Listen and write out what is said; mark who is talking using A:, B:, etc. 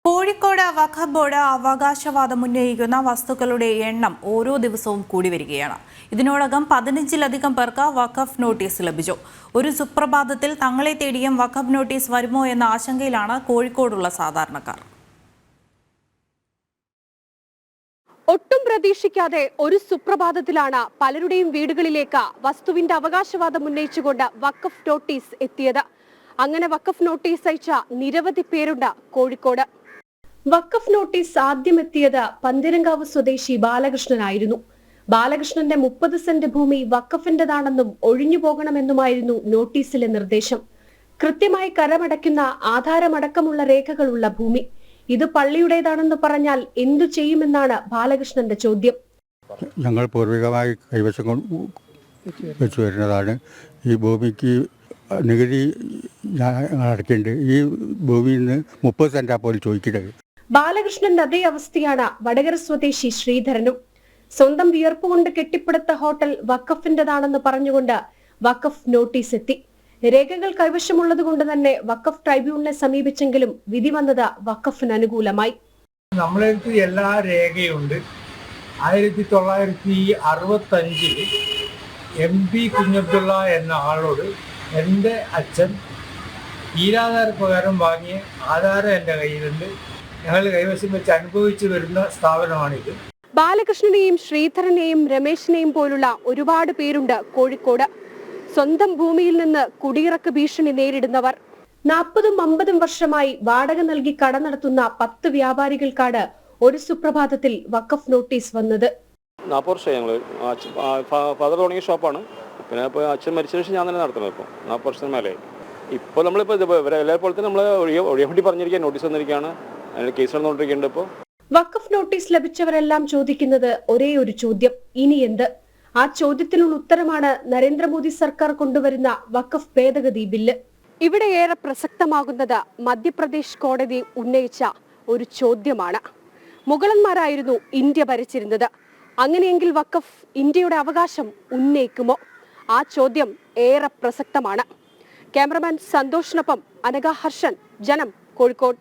A: കോഴിക്കോട് വഖഫ് board അവകാശവാദം ഉന്നയിക്കുന്ന വസ്തുക്കളുടെ എണ്ണം ഓരോ ദിവസവും കൂടി വരികയാണ്. ഇതിനോടകം 15-ലധികം പേർക്ക് വഖഫ് നോട്ടീസ് ലഭിച്ചു. ഒരു സുപ്രഭാതത്തിൽ തങ്ങളെ തേടിയും വഖഫ് നോട്ടീസ് വരുമോ എന്ന ആശങ്കയിലാണ് കോഴിക്കോടുള്ള സാധാരണക്കാർ.
B: ഒട്ടും പ്രതീക്ഷിക്കാതെ ഒരു സുപ്രഭാതത്തിലാണ് പലരുടെയും വീടുകളിലേക്ക് വസ്തുവിന്റെ അവകാശവാദം ഉന്നയിച്ചുകൊണ്ട് വഖഫ് നോട്ടീസ് എത്തിയത്. അങ്ങനെ വഖഫ് നോട്ടീസ് അയച്ച നിരവധി പേരുണ്ട് കോഴിക്കോട്. വഖഫ് നോട്ടീസ് ആദ്യം എത്തിയത് പന്തീരങ്കാവ് സ്വദേശി ബാലകൃഷ്ണനായിരുന്നു. ബാലകൃഷ്ണന്റെ 30 സെന്റ് ഭൂമി വഖഫിന്റേതാണെന്നും ഒഴിഞ്ഞു പോകണമെന്നുമായിരുന്നു നോട്ടീസിലെ നിർദ്ദേശം. കൃത്യമായി കരമടയ്ക്കുന്ന ആധാരമടക്കമുള്ള രേഖകളുള്ള ഭൂമി. ഇത് പള്ളിയുടേതാണെന്ന് പറഞ്ഞാൽ എന്തു ചെയ്യുമെന്നാണ് ബാലകൃഷ്ണന്റെ ചോദ്യം.
C: ഞങ്ങൾ പൂർവികമായി കൈവശം വെച്ചു വരുന്നതാണ്. ഈ ഭൂമിക്ക് നികുതി അടയ്ക്കുന്നുണ്ട്. ഈ ഭൂമിയിൽ നിന്ന് 30 സെന്റാ പോലും ചോദിക്കുന്നത്.
B: ബാലകൃഷ്ണന്റെ അതേ അവസ്ഥയാണ് വടകര സ്വദേശി ശ്രീധരനും. സ്വന്തം വിയർപ്പുകൊണ്ട് കെട്ടിപ്പടുത്ത ഹോട്ടൽ വഖഫിന്റേതാണെന്ന് പറഞ്ഞുകൊണ്ട് വഖഫ് നോട്ടീസ് എത്തി. രേഖകൾ കൈവശമുള്ളത് കൊണ്ട് തന്നെ വഖഫ് ട്രൈബ്യൂണലിനെ സമീപിച്ചെങ്കിലും വിധി വന്നത് വഖഫിന് അനുകൂലമായി.
D: നമ്മളടുത്ത് എല്ലാ രേഖയുണ്ട്. 1965 MP കുഞ്ഞബ്ദുള്ള എന്ന ആളോട് എൻ്റെ അച്ഛൻ ഈരാധാര പ്രകാരം വാങ്ങിയ ആധാരം എൻ്റെ കയ്യിലുണ്ട്. ഞങ്ങൾ കൈവശം വെച്ച് അനുഭവിച്ചു വരുന്ന സ്ഥാപനമാണിത്.
B: ബാലകൃഷ്ണനെയും ശ്രീധരനെയും രമേശിനെയും പോലുള്ള ഒരുപാട് പേരുണ്ട് കോഴിക്കോട്. സ്വന്തം ഭൂമിയിൽ നിന്ന് കുടിയിറക്ക് ഭീഷണി നേരിടുന്നവർ. 40-50 വർഷമായി വാടക നൽകി കട നടത്തുന്ന 10 വ്യാപാരികൾക്കാണ് ഒരു സുപ്രഭാതത്തിൽ വഖഫ് നോട്ടീസ് വന്നത്.
E: 40 വർഷമായി ഞങ്ങൾ ഫാദർ തുടങ്ങിയ ഷോപ്പാണ്. പിന്നെ ഇപ്പോൾ അച്ഛൻ മരിച്ചതിന് ശേഷം ഞാൻ തന്നെ നടത്തുന്നത്. ഇപ്പോൾ 40 വർഷത്തിന് മേലെ. ഇപ്പോൾ നമ്മളിപ്പോൾ എല്ലാവരും പോലെ തന്നെ നമ്മൾ ഒഴിയാൻ വേണ്ടി പറഞ്ഞിരിക്കുക, നോട്ടീസ് വന്നിരിക്കുകയാണ്. അതിന് കേസ് നടന്നുകൊണ്ടിരിക്കുന്നുണ്ട്. ഇപ്പോൾ
B: വഖഫ് നോട്ടീസ് ലഭിച്ചവരെല്ലാം ചോദിക്കുന്നത് ഒരേ ഒരു ചോദ്യം, ഇനി എന്ത്? ആ ചോദ്യത്തിനുള്ള ഉത്തരമാണ് നരേന്ദ്രമോദി സർക്കാർ കൊണ്ടുവരുന്ന വഖഫ് ഭേദഗതി ബില്ല്. ഇവിടെ ഏറെ പ്രസക്തമാകുന്നത് മധ്യപ്രദേശ് കോടതി ഉന്നയിച്ച ഒരു ചോദ്യമാണ്. മുഗളന്മാരായിരുന്നു ഇന്ത്യ ഭരിച്ചിരുന്നത്. അങ്ങനെയെങ്കിൽ വഖഫ് ഇന്ത്യയുടെ അവകാശം ഉന്നയിക്കുമോ? ആ ചോദ്യം ഏറെ പ്രസക്തമാണ്. ക്യാമറമാൻ സന്തോഷിനൊപ്പം അനഘ ഹർഷൻ, ജനം, കോഴിക്കോട്.